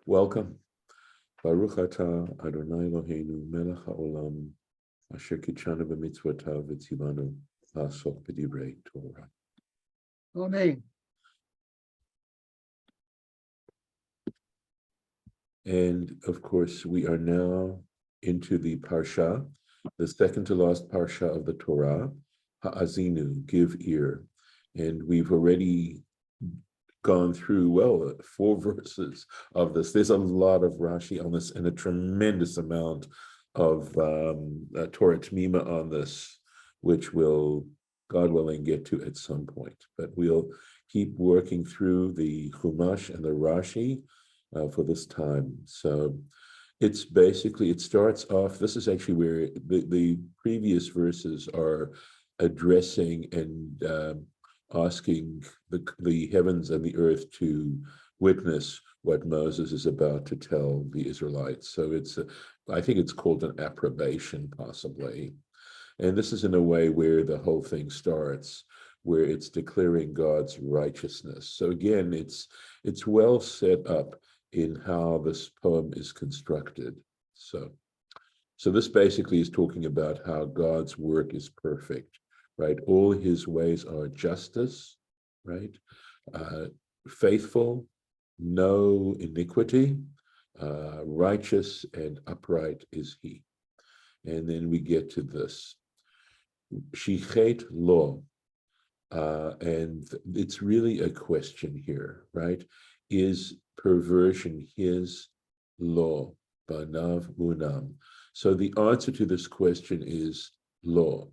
Welcome. Baruch atah Adonai Eloheinu melech haolam asher kitshanu b'mitzvotav v'tzivanu la'asok b'divrei Torah. Amen. And of course, we are now into the Parsha, the second to last Parsha of the Torah, Ha'azinu, give ear. And we've already gone through, 4 verses of this. There's a lot of Rashi on this and a tremendous amount of Torah Tmima on this, which we'll, God willing, get to at some point. But we'll keep working through the Chumash and the Rashi for this time. So it's basically, it starts off, this is actually where the previous verses are addressing and asking the heavens and the earth to witness what Moses is about to tell the Israelites. So I think it's called an approbation, possibly. And this is in a way where the whole thing starts, where it's declaring God's righteousness. So again, it's well set up in how this poem is constructed. So this basically is talking about how God's work is perfect, right? All his ways are justice, right? Faithful, no iniquity, righteous and upright is he. And then we get to this. Shichet lo, and it's really a question here, right? Is perversion his law? Banav munam. So the answer to this question is law.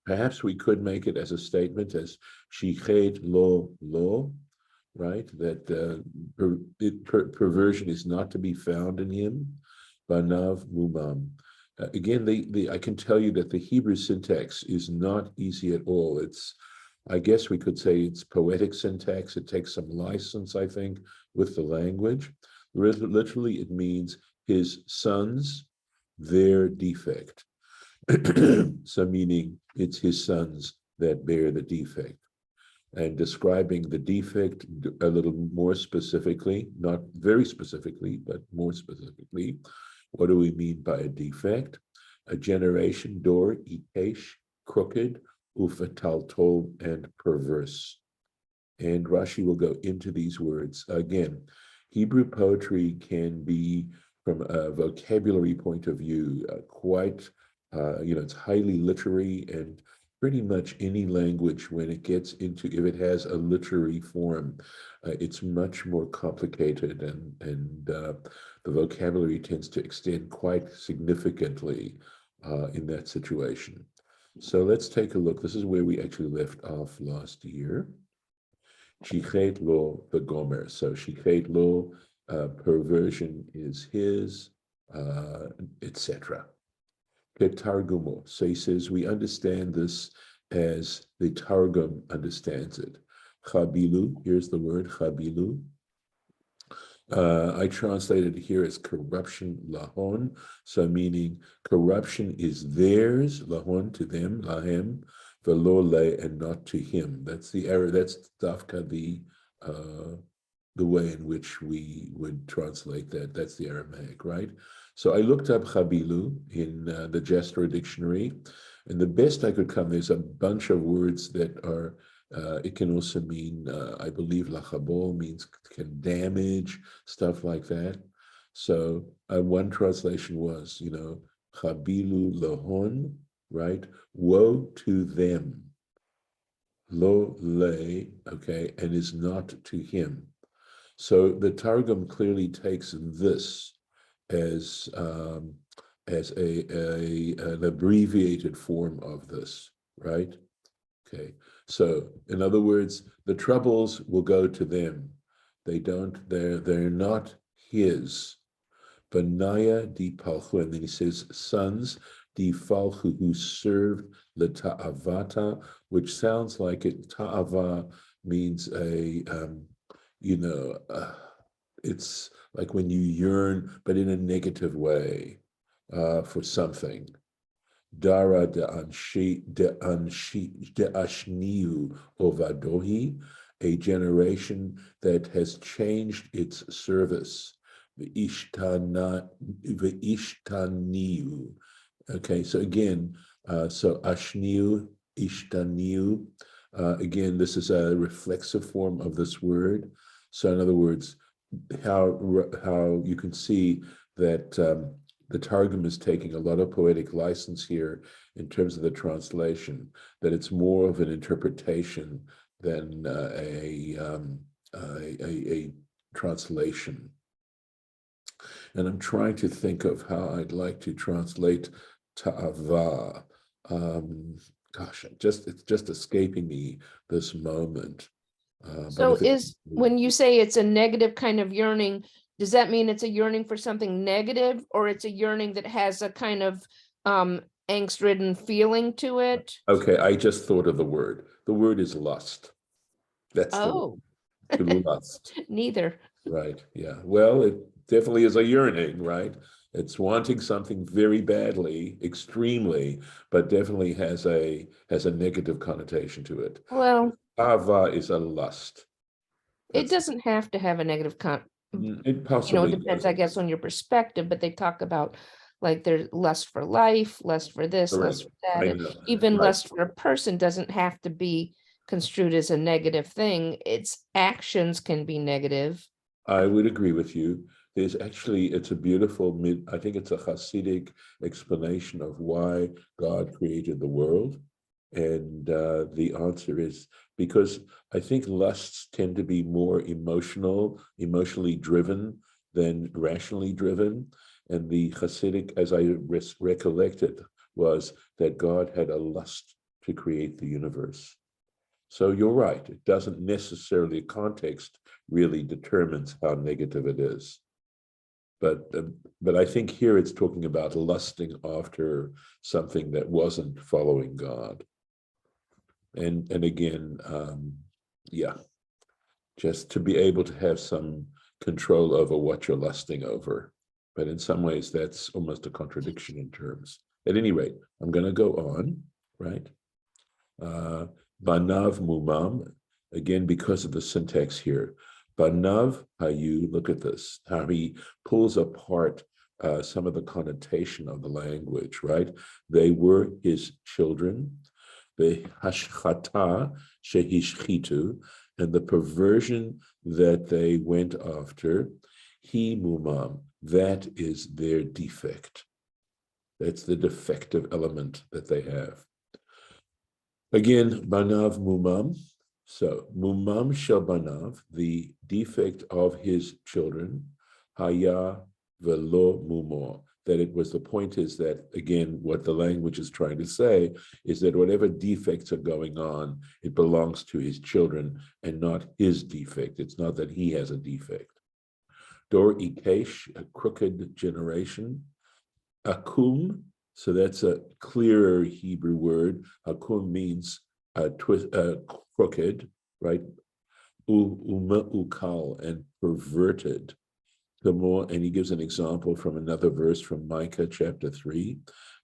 Perhaps we could make it as a statement as shichet lo, right? That perversion is not to be found in him. Banav mumam. Again, I can tell you that the Hebrew syntax is not easy at all. I guess we could say it's poetic syntax. It takes some license, I think, with the language. Literally, it means his sons, their defect. So meaning it's his sons that bear the defect. And describing the defect a little more specifically, not very specifically, but more specifically, what do we mean by a defect? A generation, door, ikesh, crooked, ufataltol, and perverse. And Rashi will go into these words. Again, Hebrew poetry can be, from a vocabulary point of view, quite, it's highly literary, and pretty much any language, when it gets into, if it has a literary form, it's much more complicated, and the vocabulary tends to extend quite significantly in that situation. So let's take a look. This is where we actually left off last year. Shichet lo the gomer. So shichet lo, perversion is his, etc. Targumo. So he says we understand this as the Targum understands it. Chabilu, here's the word chabilu. I translated it here as corruption lahon, so meaning corruption is theirs, lahon to them, lahem, velo le, and not to him. That's the error. That's dafka the way in which we would translate that. That's the Aramaic, right? So I looked up chabilu in the Gestor dictionary, and the best I could come, there's a bunch of words that are, it can also mean, I believe lachabol means can damage, stuff like that. So one translation was, chabilu lahon, right? Woe to them. Lo le, okay, and is not to him. So the Targum clearly takes this as an abbreviated form of this, right? Okay, so in other words, the troubles will go to them. They're not his. Benaya di palchu, and then he says, sons di falchu, who served the ta'avata, which sounds like it. Ta'ava means it's like when you yearn, but in a negative way, for something. Dara de ashniu ovadohi, a generation that has changed its service. V'ishtaniu. Okay, so again, so ashniu, ishtaniu. Again, this is a reflexive form of this word. So in other words, how you can see that the Targum is taking a lot of poetic license here in terms of the translation, that it's more of an interpretation than a translation. And I'm trying to think of how I'd like to translate ta'ava. It's just escaping me this moment. But So if it, when you say it's a negative kind of yearning, does that mean it's a yearning for something negative, or it's a yearning that has a kind of angst-ridden feeling to it? okay, I just thought of the word. The word is lust. That's the word, Oh, to lust. neither. Right. Yeah. Well, it definitely is a yearning, right? It's wanting something very badly, extremely, but definitely has a negative connotation to it. Well, Ava is a lust. it That's doesn't have to have a negative it possibly it depends, does. I guess, on your perspective, but they talk about like there's lust for life, lust for this, Correct. lust for that, I and know. even Right. lust for a person doesn't have to be construed as a negative thing. Its actions can be negative. I would agree with you. It's a beautiful I think it's a Hasidic explanation of why God created the world. And the answer is because I think lusts tend to be more emotionally driven than rationally driven. And the Hasidic, as I recollect it, was that God had a lust to create the universe. So you're right. It doesn't necessarily, context really determines how negative it is. But I think here it's talking about lusting after something that wasn't following God. And again, yeah, just to be able to have some control over what you're lusting over. But in some ways, that's almost a contradiction in terms. At any rate, I'm going to go on, right? Banav mumam, again, because of the syntax here. Banav hayu, look at this, how he pulls apart some of the connotation of the language, right? They were his children, the hashchata shehishchitu, and the perversion that they went after, he mumam, that is their defect. That's the defective element that they have. Again, banav mumam. So mumam shel banav, the defect of his children, haya velo mumor. That it was, the point is that, again, what the language is trying to say is that whatever defects are going on, it belongs to his children and not his defect. It's not that he has a defect. Dor ikesh, a crooked generation. Akum, so that's a clearer Hebrew word. Akum means crooked, right? Ukal, and perverted. The more, and he gives an example from another verse from Micah chapter 3.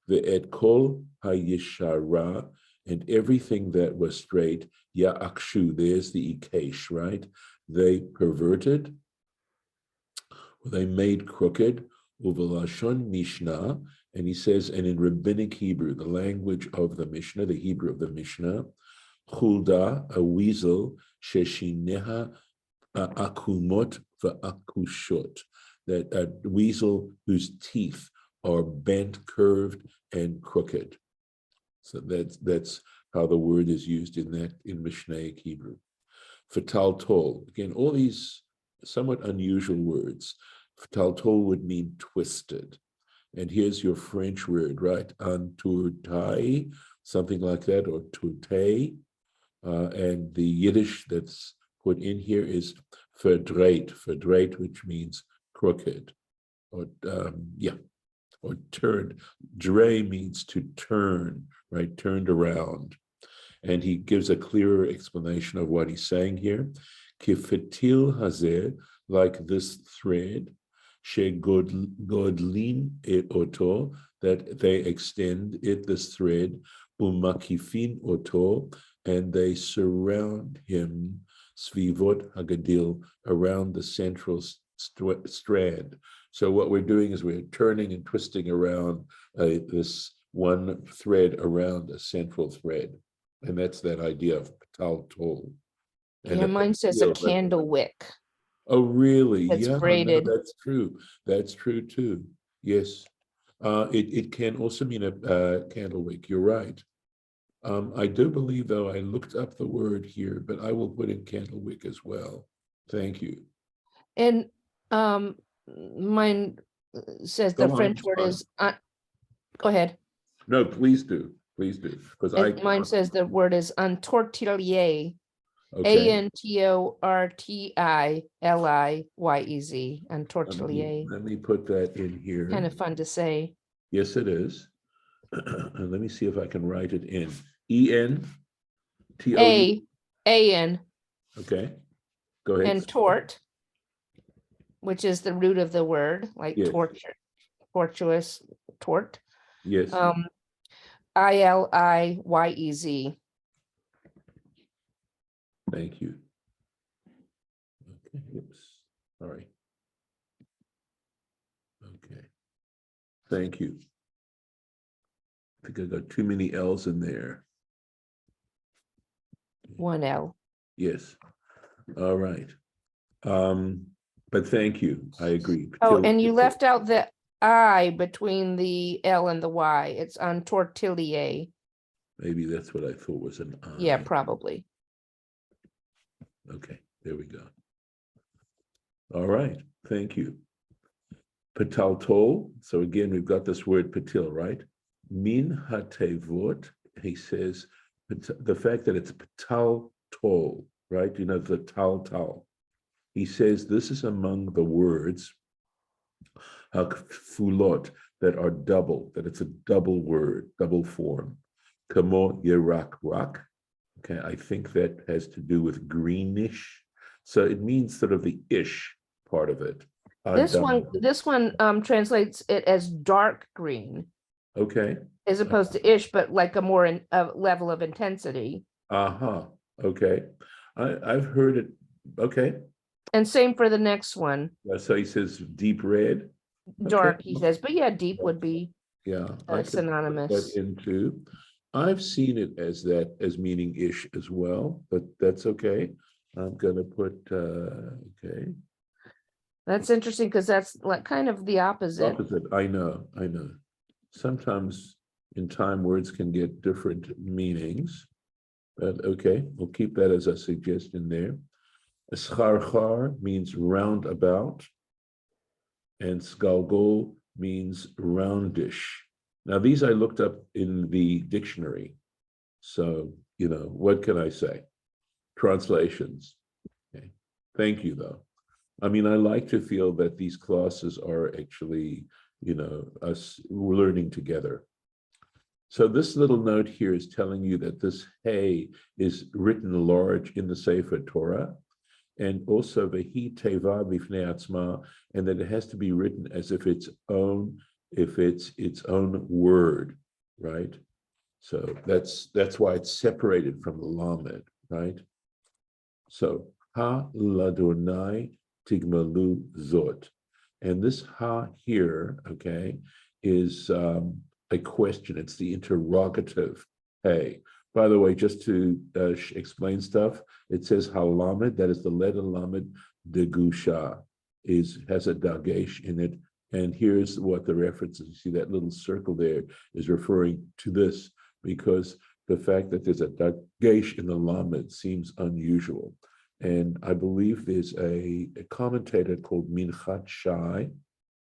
Ve'et kol hayishara, and everything that was straight, ya'akshu, there's the ikesh, right? They perverted, they made crooked, uvelashon mishnah, and he says, and in rabbinic Hebrew, the language of the Mishnah, the Hebrew of the Mishnah, chulda, a weasel, sheshineha akumot va'akushot, that a weasel whose teeth are bent, curved, and crooked. So that's how the word is used in Mishnaic Hebrew. Fatal again, all these somewhat unusual words. Fatal would mean twisted. And here's your French word, right? Entourtai, something like that, or tourte. And the Yiddish that's put in here is verdreht, which means crooked, or or turned. Dre means to turn, right? Turned around. And he gives a clearer explanation of what he's saying here. Kifetil hazeh, like this thread, she godlin et oto, that they extend it, this thread, umakifin oto, and they surround him, svivot hagadil, around the central strand. So what we're doing is we're turning and twisting around this one thread around a central thread. And that's that idea of Patal Tol. Yeah, mine says a candle wick. Oh, really? That's Yeah, no, braided. that's true. That's true too. Yes. It can also mean a candle wick. You're right. I do believe, though, I looked up the word here, but I will put in candle wick as well. Thank you. And mine says the Go on, French it's word fine. is, go ahead. No, please do. Please do. Because And mine says the word is entortilier. okay. Antortiliez. Entortilier. Let me put that in here. Kind of fun to say. Yes, it is. And let me see if I can write it in. E-N-T-O-U. A-N Okay. Go ahead. and tort, which is the root of the word, like Yes. torture, tortuous, tort. Yes. Ilieyez. Thank you. Okay. Oops. Sorry. Okay. Thank you. I think I got too many L's in there. One L. Yes. All right. But thank you. I agree. Oh, and you left out the I between the L and the Y. It's on tortilier. Maybe that's what I thought was an I. Yeah, probably. Okay, there we go. All right, thank you. Patal Tol. So again, we've got this word patil, right? Min hatevot. He says the fact that it's Patal Tol, right? You know, the tal. He says this is among the words hakfulot that are double, that it's a double word, double form. Kamo yerak rak. Okay, I think that has to do with greenish. So it means sort of the ish part of it. This one translates it as dark green. Okay. As opposed to ish, but like a more level of intensity. Okay. I've heard it. Okay. And same for the next one. So he says deep red. Dark, Okay. he says, but yeah, deep would be synonymous. That into. I've seen it as that, as meaning ish as well, but that's okay. I'm gonna put okay. That's interesting because that's like kind of the opposite. I know. Sometimes in time words can get different meanings, but okay, we'll keep that as a suggestion there. Scharchar means roundabout, and sgalgol means roundish. Now these I looked up in the dictionary, so you know what can I say? Translations. Okay, thank you though. I mean, I like to feel that these classes are actually, you know, us learning together. So this little note here is telling you that this hey is written large in the Sefer Torah, and also Vehi Teva Bifnei Atzma, and that it has to be written as if it's its own word, right? So that's why it's separated from the Lamed, right? So Ha Ladonai Tigmalu Zot. And this ha here, okay, is a question. It's the interrogative. Hey, by the way, just to explain stuff, it says halamed, that is the letter lamed de gusha, has a dagesh in it. And here's what the reference is. You see that little circle there is referring to this, because the fact that there's a dagesh in the lamed seems unusual. And I believe there's a commentator called Minchat Shai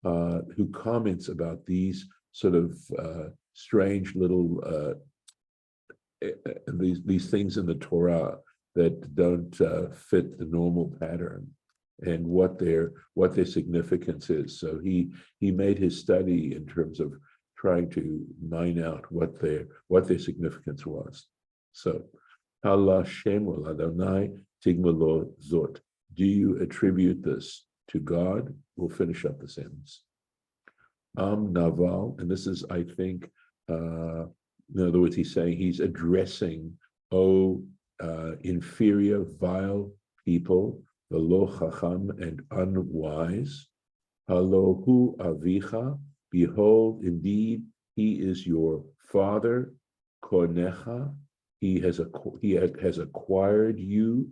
who comments about these sort of strange little these things in the Torah that don't fit the normal pattern, and what their significance is. So he made his study in terms of trying to mine out what their significance was. So Allah Shem Adonai Tigmalo Zot. Do you attribute this to God? We'll finish up the sentence. Naval, and this is, I think, in other words, he's saying he's addressing, inferior, vile people, velo chacham, and unwise. Halohu avicha, behold, indeed, he is your father. Konecha, he has acquired you.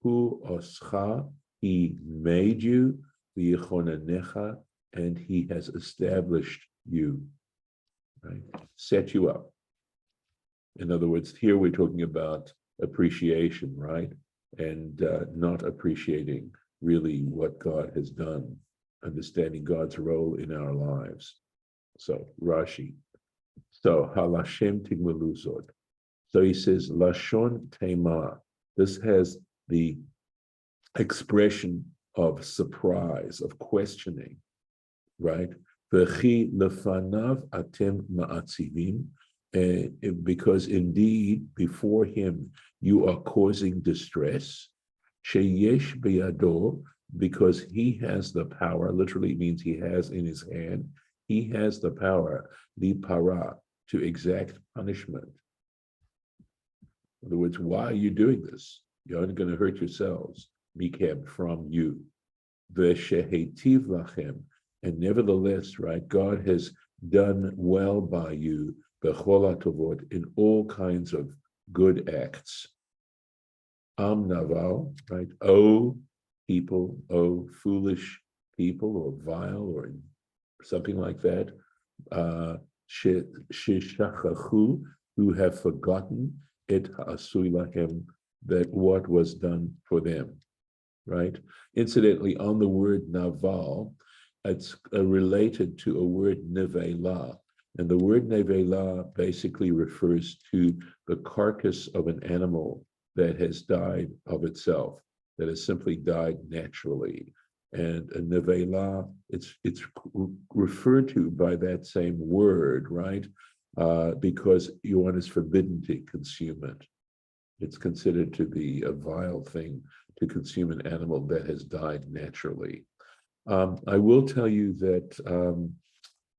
Hu oscha, he made you. V'yichonanecha, and he has established you. Right, set you up. In other words, here we're talking about appreciation, right? And not appreciating really what God has done, understanding God's role in our lives. So Rashi. So halashem tigmaluzot. So he says lashon tema. This has the expression of surprise, of questioning, right? V'chi lefanav atem ma'atzivim. Because indeed before him you are causing distress. Sheyesh beyado, because he has the power, literally means he has in his hand, he has the power, the para, to exact punishment. In other words, why are you doing this? You're only going to hurt yourselves. Mikeb, from you. V'shehetiv lachem, and nevertheless, right, God has done well by you, b'chol hatovot, in all kinds of good acts. Am naval, right? Oh, people, oh, foolish people, or vile, or something like that. Sheshachachu, who have forgotten et ha'asui lachem, that what was done for them, right? Incidentally, on the word naval, it's related to a word nevela. And the word nevela basically refers to the carcass of an animal that has died of itself, that has simply died naturally. And a nevela, it's referred to by that same word, right? Because one is forbidden to consume it. It's considered to be a vile thing to consume an animal that has died naturally. I will tell you that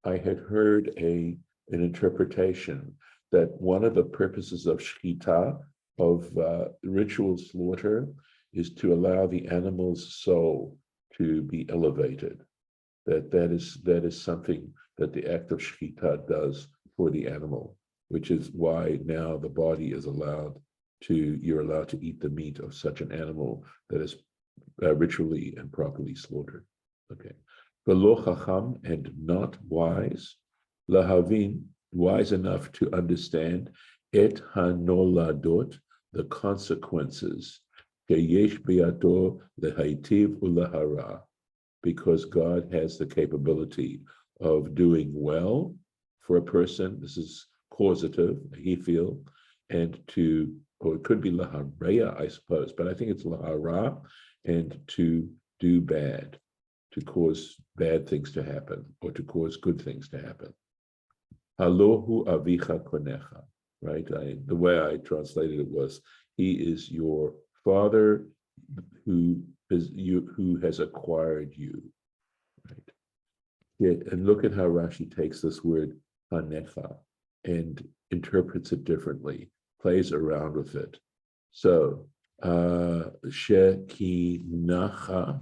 I had heard an interpretation that one of the purposes of shechita, of ritual slaughter, is to allow the animal's soul to be elevated. That is something that the act of shechita does for the animal, which is why now the body is you're allowed to eat the meat of such an animal that is ritually and properly slaughtered. Okay. V'lo chacham, and not wise, lahavin, wise enough to understand, et hanoladot, the consequences, sheyesh biato lehaitiv ulahara, because God has the capability of doing well for a person. This is causative, he feel, and to, or it could be lahareya, I suppose, but I think it's lahara, and to do bad, to cause bad things to happen, or to cause good things to happen. Halohu avicha konecha, right? The way I translated it was, he is your father who has acquired you, right? Yeah, and look at how Rashi takes this word hanecha and interprets it differently, plays around with it. So shekinacha.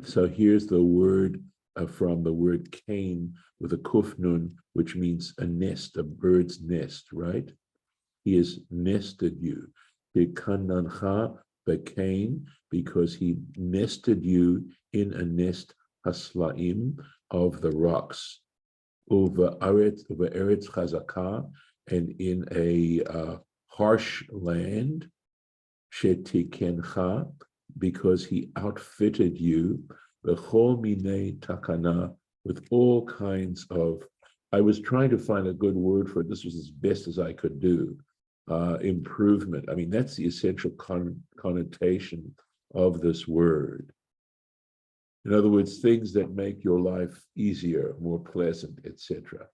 So here's the word from the word kain with a kufnun, which means a nest, a bird's nest, right? He has nested you. Bekanancha bekain, because he nested you in a nest haslaim of the rocks. Uva eretz chazaka, and in a harsh land. Shetikencha, because he outfitted you, b'chol minei takana, with all kinds of, I was trying to find a good word for it, this was as best as I could do, improvement. I mean, that's the essential connotation of this word. In other words, things that make your life easier, more pleasant, etc.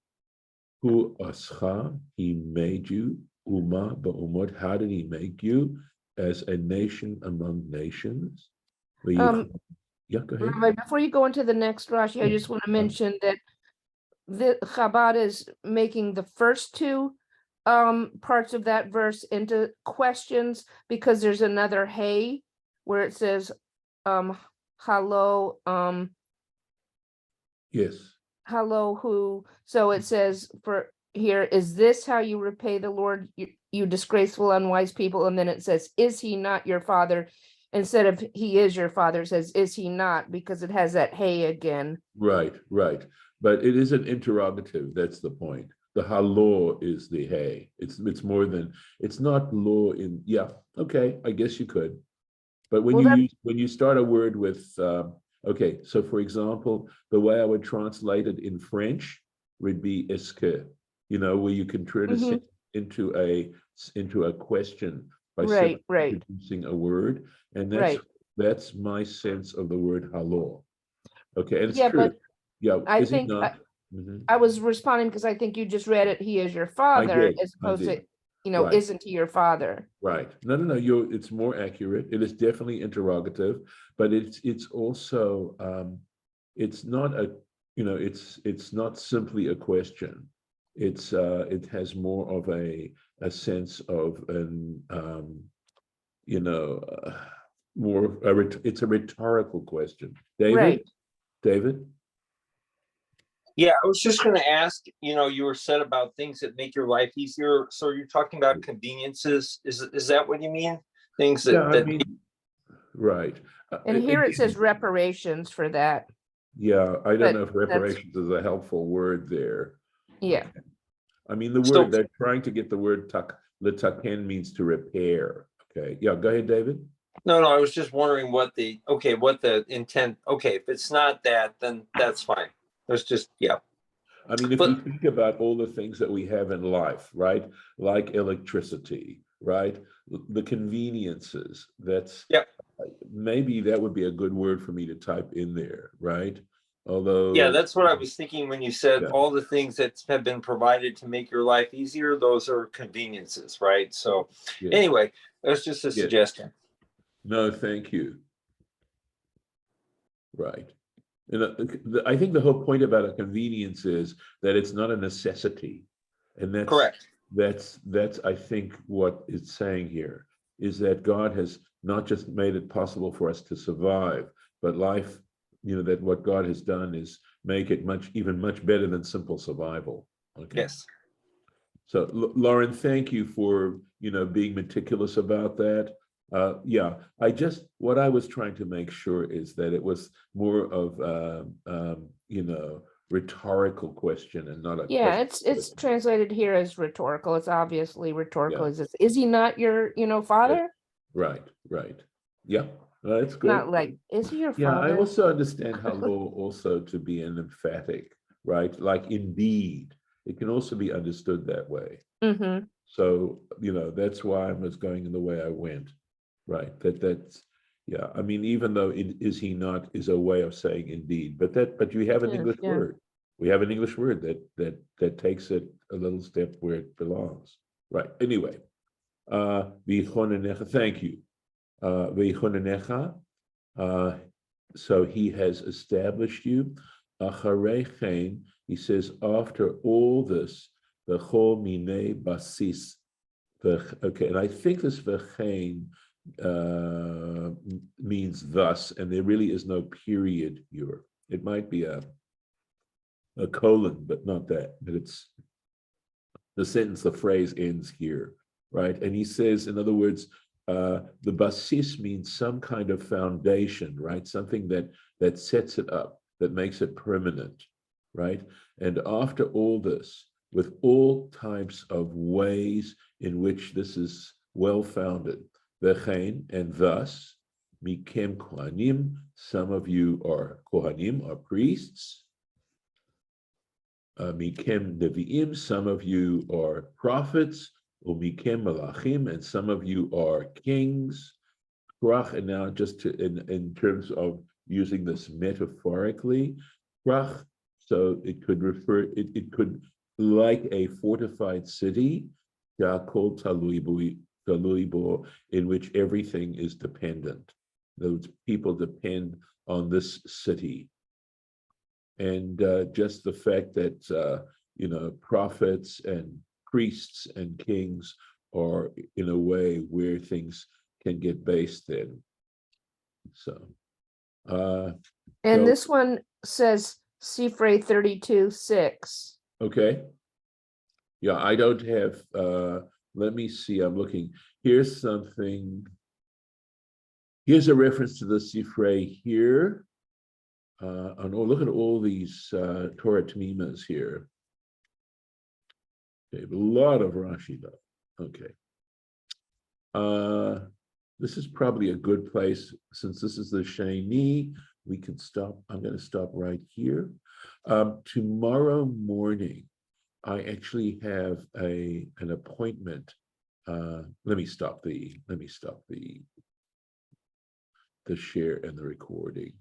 Hu ascha, he made you, uma ba'umot, how did he make you? As a nation among nations. Yeah, go ahead. Rabbi, before you go into the next Rashi, I just want to mention that the Chabad is making the first two parts of that verse into questions, because there's another hey where it says hello, Yes, hello, who, so it says for here, is this how you repay the Lord, you disgraceful, unwise people? And then it says, is he not your father? Instead of he is your father, it says, is he not? Because it has that hey again. right, right. But it is an interrogative. That's the point. The halor is the hey. It's more than, it's not law in, yeah, okay, I guess you could. But when Well, you that, use, when you start a word with, okay, so for example, the way I would translate it in French would be est que, where you can turn a mhm, sentence into a question by simply right, introducing a word, and right. that's my sense of the word halor. Okay, and it's Yeah, true. but Yeah, I is it think not? Mhm. I was responding because I think you just read it, he is your I father, did, as I opposed to, did. Right. isn't he your father? Right. No, no, no. It's more accurate. It is definitely interrogative, but it's also it's not a it's not simply a question. It has more of a sense of an you know more it's a rhetorical question. David, Right. David. Yeah, I was just going to ask, you were said about things that make your life easier. So you're talking about conveniences. Is that what you mean? Things Yeah, that I mean, right. And here it says Again, reparations for that, yeah, I don't but know if that's, reparations is a helpful word there. yeah. I mean, the so word, they're trying to get the word letaken means to repair. Okay, yeah, go ahead, David. no, I was just wondering what the intent. Okay, if it's not that, then that's fine. That's just yeah. I mean, if you But think about all the things that we have in life, right? Like electricity, right? The conveniences, that's yeah, maybe that would be a good word for me to type in there, right? yeah, Although, that's what I was thinking when you said yeah, all the things that have been provided to make your life easier. Those are conveniences, right? So yes, anyway, that's just a yes. suggestion. No, thank you. Right. And I think the whole point about a convenience is that it's not a necessity, and Correct. that's I think what it's saying here is that God has not just made it possible for us to survive, but life, that what God has done is make it even much better than simple survival. Okay. Yes. So, Lauren, thank you for being meticulous about that. Yeah, what I was trying to make sure is that it was more of rhetorical question and not a Yeah, question. it's translated here as rhetorical. It's obviously rhetorical. Yeah, Is he not your, yeah, father? right, right. Yeah, that's Not good. like, is he your Yeah, I father? also understand how law also to be an emphatic, right? Like indeed, it can also be understood that way. Mm-hmm. So, that's why I was going in the way I went, right? Yeah. I mean, even though is he not is a way of saying indeed, but you have an Yes, English yeah. word. We have an English word that takes it a little step where it belongs. Right. Anyway, v'chonenecha, thank you. V'chonenecha, so he has established you. Acharei chen, he says, after all this, the chol mine basis. Okay, and I think this v'chein means thus, and there really is no period here. It might be a colon, but not that. But it's the sentence, the phrase ends here, right? And he says, in other words, the basis means some kind of foundation, right? Something that sets it up, that makes it permanent, right? And after all this, with all types of ways in which this is well-founded, v'chein, and thus, mikem kohanim, some of you are kohanim, are priests, mikem nevi'im, some of you are prophets, umikem malachim, and some of you are kings. And now just in terms of using this metaphorically, so it could refer, it could, like a fortified city, in which everything is dependent. Those people depend on this city. And just the fact that prophets and priests and kings are in a way where things can get based in. So And So- this one says Sifrei 32:6. Okay. Yeah, I don't have, let me see, I'm looking. Here's something. Here's a reference to the Sifrei here. And oh, look at all these Torah Tamimas here. Okay, a lot of Rashi though. Okay. This is probably a good place since this is the Sheni. We can stop. I'm going to stop right here. Tomorrow morning, I actually have an appointment. Let me stop the share and the recording.